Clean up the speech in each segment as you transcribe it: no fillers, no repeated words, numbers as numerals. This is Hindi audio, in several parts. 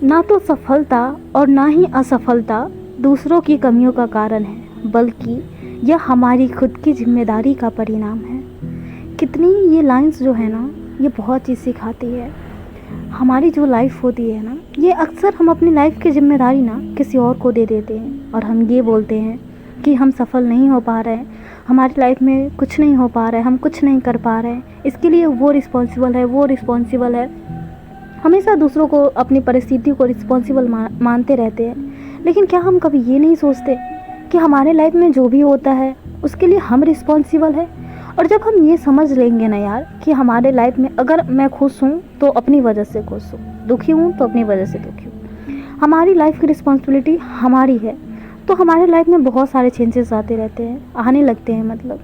ना तो सफलता और ना ही असफलता दूसरों की कमियों का कारण है, बल्कि यह हमारी खुद की जिम्मेदारी का परिणाम है। कितनी ये लाइंस जो है ना, ये बहुत चीज़ सिखाती है। हमारी जो लाइफ होती है ना, ये अक्सर हम अपनी लाइफ की जिम्मेदारी ना किसी और को दे देते हैं और हम ये बोलते हैं कि हम सफल नहीं हो पा रहे हैं, हमारी लाइफ में कुछ नहीं हो पा रहा है, हम कुछ नहीं कर पा रहे हैं, इसके लिए वो रिस्पॉन्सिबल है, वो रिस्पॉन्सिबल है। हमेशा दूसरों को, अपनी परिस्थिति को रिस्पॉन्सिबल मानते रहते हैं। लेकिन क्या हम कभी ये नहीं सोचते कि हमारे लाइफ में जो भी होता है उसके लिए हम रिस्पॉन्सिबल है? और जब हम ये समझ लेंगे ना यार कि हमारे लाइफ में अगर मैं खुश हूँ तो अपनी वजह से खुश हूँ, दुखी हूँ तो अपनी वजह से दुखी हूँ, हमारी लाइफ की रिस्पॉन्सिबिलिटी हमारी है, तो हमारे लाइफ में बहुत सारे चेंजेस आते रहते हैं, आने लगते हैं, मतलब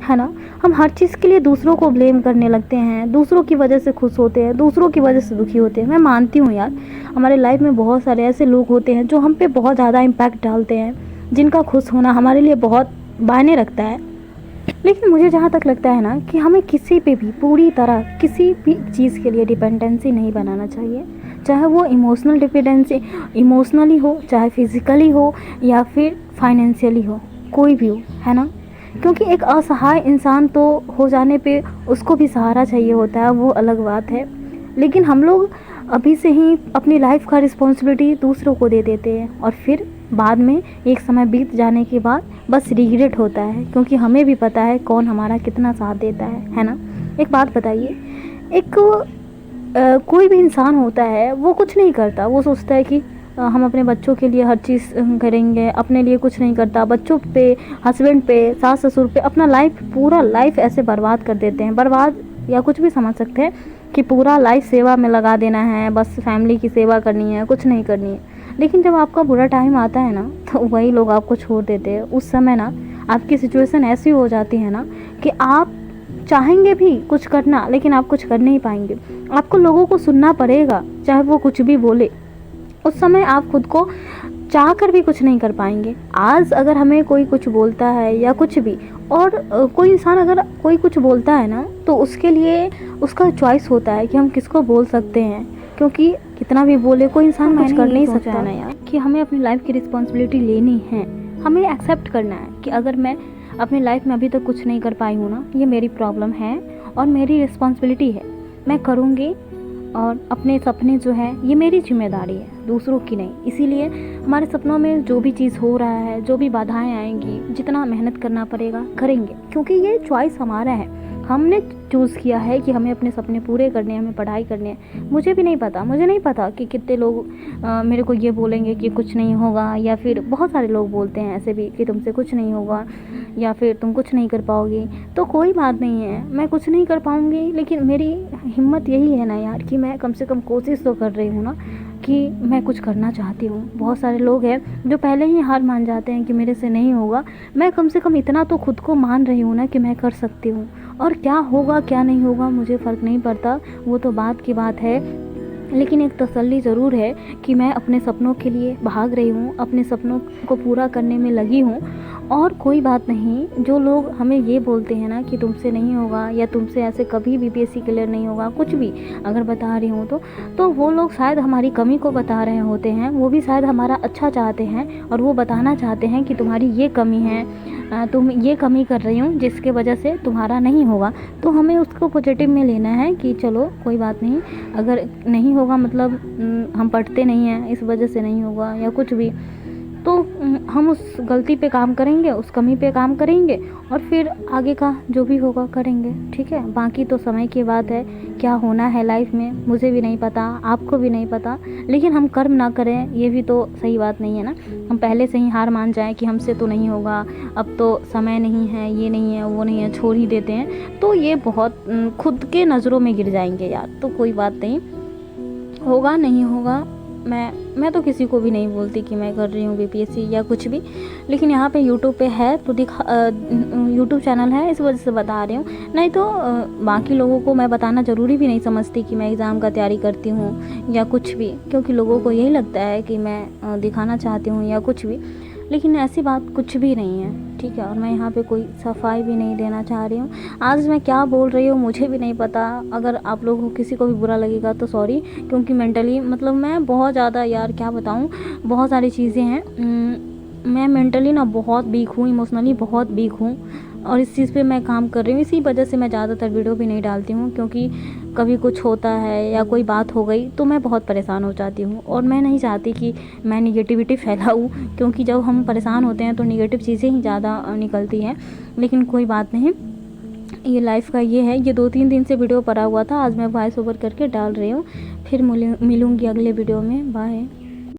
है ना। हम हर चीज़ के लिए दूसरों को ब्लेम करने लगते हैं, दूसरों की वजह से खुश होते हैं, दूसरों की वजह से दुखी होते हैं। मैं मानती हूँ यार, हमारे लाइफ में बहुत सारे ऐसे लोग होते हैं जो हम पे बहुत ज़्यादा इम्पैक्ट डालते हैं, जिनका खुश होना हमारे लिए बहुत मायने रखता है। लेकिन मुझे जहाँ तक लगता है ना कि हमें किसी पे भी पूरी तरह किसी भी चीज़ के लिए डिपेंडेंसी नहीं बनाना चाहिए, चाहे वो इमोशनल डिपेंडेंसी इमोशनली हो, चाहे फिज़िकली हो या फिर फाइनेंशियली हो, कोई भी हो, है ना। क्योंकि एक असहाय इंसान तो हो जाने पे उसको भी सहारा चाहिए होता है, वो अलग बात है। लेकिन हम लोग अभी से ही अपनी लाइफ का रिस्पॉन्सिबिलिटी दूसरों को दे देते हैं और फिर बाद में एक समय बीत जाने के बाद बस रिग्रेट होता है, क्योंकि हमें भी पता है कौन हमारा कितना साथ देता है ना। एक बात बताइए, एक कोई भी इंसान होता है वो कुछ नहीं करता, वो सोचता है कि हम अपने बच्चों के लिए हर चीज़ करेंगे, अपने लिए कुछ नहीं करता, बच्चों पे, हस्बैंड पे, सास ससुर पे अपना लाइफ, पूरा लाइफ ऐसे बर्बाद कर देते हैं। बर्बाद या कुछ भी समझ सकते हैं कि पूरा लाइफ सेवा में लगा देना है, बस फैमिली की सेवा करनी है, कुछ नहीं करनी है। लेकिन जब आपका बुरा टाइम आता है ना, तो वही लोग आपको छोड़ देते हैं। उस समय ना आपकी सिचुएशन ऐसी हो जाती है ना कि आप चाहेंगे भी कुछ करना, लेकिन आप कुछ कर नहीं पाएंगे। आपको लोगों को सुनना पड़ेगा, चाहे वो कुछ भी बोले। उस समय आप खुद को चाह कर भी कुछ नहीं कर पाएंगे। आज अगर हमें कोई कुछ बोलता है या कुछ भी, और कोई इंसान अगर कोई कुछ बोलता है ना, तो उसके लिए उसका चॉइस होता है कि हम किसको बोल सकते हैं, क्योंकि कितना भी बोले कोई इंसान कुछ कर नहीं सकता ना यार। कि हमें अपनी लाइफ की रिस्पॉन्सिबिलिटी लेनी है, हमें एक्सेप्ट करना है कि अगर मैं अपनी लाइफ में अभी तक कुछ नहीं कर पाई हूँ ना, ये मेरी प्रॉब्लम है और मेरी रिस्पॉन्सिबिलिटी है, मैं करूँगी। और अपने सपने जो है ये मेरी जिम्मेदारी है, दूसरों की नहीं। इसीलिए हमारे सपनों में जो भी चीज़ हो रहा है, जो भी बाधाएं आएंगी, जितना मेहनत करना पड़ेगा करेंगे, क्योंकि ये चॉइस हमारा है। हमने चूज़ किया है कि हमें अपने सपने पूरे करने हैं, हमें पढ़ाई करनी है। मुझे नहीं पता कि कितने लोग मेरे को ये बोलेंगे कि कुछ नहीं होगा, या फिर बहुत सारे लोग बोलते हैं ऐसे भी कि तुमसे कुछ नहीं होगा या फिर तुम कुछ नहीं कर पाओगी। तो कोई बात नहीं है, मैं कुछ नहीं कर पाऊँगी, लेकिन मेरी हिम्मत यही है ना यार कि मैं कम से कम कोशिश तो कर रही हूँ ना, कि मैं कुछ करना चाहती हूँ। बहुत सारे लोग हैं जो पहले ही हार मान जाते हैं कि मेरे से नहीं होगा। मैं कम से कम इतना तो खुद को मान रही हूँ ना कि मैं कर सकती हूँ, और क्या होगा क्या नहीं होगा मुझे फ़र्क नहीं पड़ता, वो तो बात की बात है। लेकिन एक तसल्ली ज़रूर है कि मैं अपने सपनों के लिए भाग रही हूँ, अपने सपनों को पूरा करने में लगी हूँ। और कोई बात नहीं, जो लोग हमें ये बोलते हैं ना कि तुमसे नहीं होगा या तुमसे ऐसे कभी भी बीपीएससी क्लियर नहीं होगा, कुछ भी अगर बता रही हूँ तो वो लोग शायद हमारी कमी को बता रहे होते हैं। वो भी शायद हमारा अच्छा चाहते हैं और वो बताना चाहते हैं कि तुम्हारी ये कमी है, तुम ये कमी कर रही हो जिसके वजह से तुम्हारा नहीं होगा। तो हमें उसको पॉजिटिव में लेना है कि चलो कोई बात नहीं, अगर नहीं होगा मतलब हम पढ़ते नहीं हैं इस वजह से नहीं होगा या कुछ भी, तो हम उस गलती पे काम करेंगे, उस कमी पे काम करेंगे और फिर आगे का जो भी होगा करेंगे। ठीक है, बाकी तो समय की बात है। क्या होना है लाइफ में मुझे भी नहीं पता, आपको भी नहीं पता, लेकिन हम कर्म ना करें ये भी तो सही बात नहीं है ना। हम पहले से ही हार मान जाएं कि हमसे तो नहीं होगा, अब तो समय नहीं है, ये नहीं है, वो नहीं है, छोड़ ही देते हैं, तो ये बहुत खुद के नज़रों में गिर जाएंगे यार। तो कोई बात नहीं, होगा नहीं होगा, मैं तो किसी को भी नहीं बोलती कि मैं कर रही हूँ बीपीएससी या कुछ भी। लेकिन यहाँ पे यूट्यूब पे है तो यूट्यूब चैनल है, इस वजह से बता रही हूँ। नहीं तो बाकी लोगों को मैं बताना ज़रूरी भी नहीं समझती कि मैं एग्ज़ाम का तैयारी करती हूँ या कुछ भी, क्योंकि लोगों को यही लगता है कि मैं दिखाना चाहती हूँ या कुछ भी। लेकिन ऐसी बात कुछ भी नहीं है। ठीक है। और मैं यहाँ पे कोई सफाई भी नहीं देना चाह रही हूँ। आज मैं क्या बोल रही हूँ मुझे भी नहीं पता। अगर आप लोगों को किसी को भी बुरा लगेगा तो सॉरी, क्योंकि मेंटली मतलब मैं बहुत ज़्यादा, यार क्या बताऊँ, बहुत सारी चीज़ें हैं। मैं मेंटली ना बहुत वीक हूँ, इमोशनली बहुत वीक हूँ, और इस चीज़ पे मैं काम कर रही हूँ। इसी वजह से मैं ज़्यादातर वीडियो भी नहीं डालती हूँ, क्योंकि कभी कुछ होता है या कोई बात हो गई तो मैं बहुत परेशान हो जाती हूँ, और मैं नहीं चाहती कि मैं निगेटिविटी फैलाऊँ, क्योंकि जब हम परेशान होते हैं तो निगेटिव चीज़ें ही ज़्यादा निकलती हैं। लेकिन कोई बात नहीं, ये लाइफ़ का ये है। ये 2-3 दिन से वीडियो पड़ा हुआ था, आज मैं वॉइस ओवर करके डाल रही हूँ। फिर मिलूँगी अगले वीडियो में। बाय।